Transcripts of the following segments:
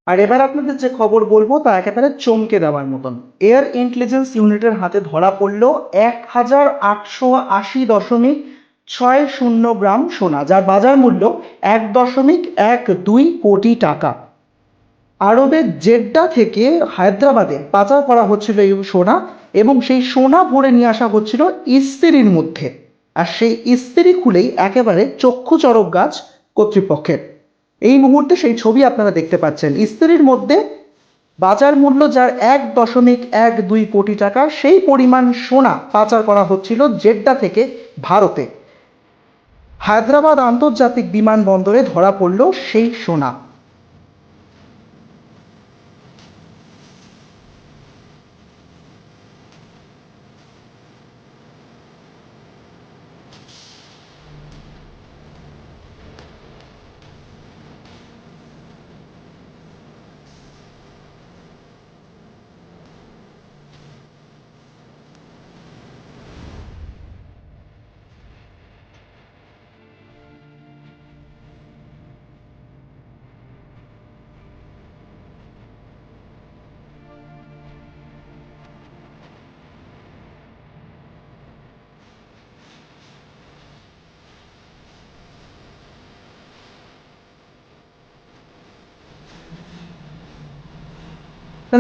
আর এবার আপনাদের যে খবর বলবো তা একেবারে চমকে দেওয়ার মতন। এয়ার ইন্টেলিজেন্স ইউনিটের হাতে ধরা পড়ল 1880.60 গ্রাম সোনা, যার বাজার মূল্য 1.12 কোটি টাকা। আরবের জেড্ডা থেকে হায়দ্রাবাদে পাচার করা হচ্ছিল এই সোনা, এবং সেই সোনা ভরে নিয়ে আসা হচ্ছিল ইস্ত্রির মধ্যে। আর সেই ইস্ত্রি খুলেই একেবারে চক্ষু চড়ক গাছ কর্তৃপক্ষের। এই মুহূর্তে সেই ছবি আপনারা দেখতে পাচ্ছেন। ইস্ত্রির মধ্যে বাজার মূল্য যার 1.12 কোটি টাকা, সেই পরিমাণ সোনা পাচার করা হচ্ছিল জেড্ডা থেকে ভারতে। হায়দ্রাবাদ আন্তর্জাতিক বিমানবন্দরে ধরা পড়ল সেই সোনা।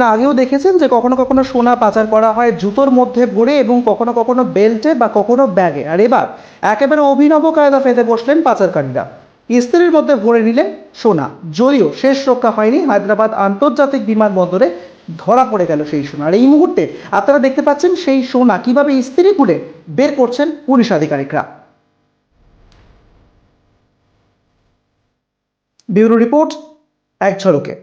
না, আগেও দেখেছেন যে কখনো কখনো সোনা পাচার করা হয় জুতোর মধ্যে ভরে, এবং কখনো কখনো বেল্টে বা কখনো ব্যাগে। আর এবার একেবারে অভিনব কায়দা ফেঁদে বসলেন পাচারকারীরা। ইস্ত্রির মধ্যে ভরে নিলেন সোনা। যদিও শেষ রক্ষা হয়নি, হায়দ্রাবাদ আন্তর্জাতিক বিমানবন্দরে ধরা পড়ে গেল সেই সোনা। আর এই মুহূর্তে আপনারা দেখতে পাচ্ছেন সেই সোনা কিভাবে ইস্ত্রি খুলে বের করছেন পুলিশ আধিকারিকরা। ব্যুরো রিপোর্ট, এক ঝলকে।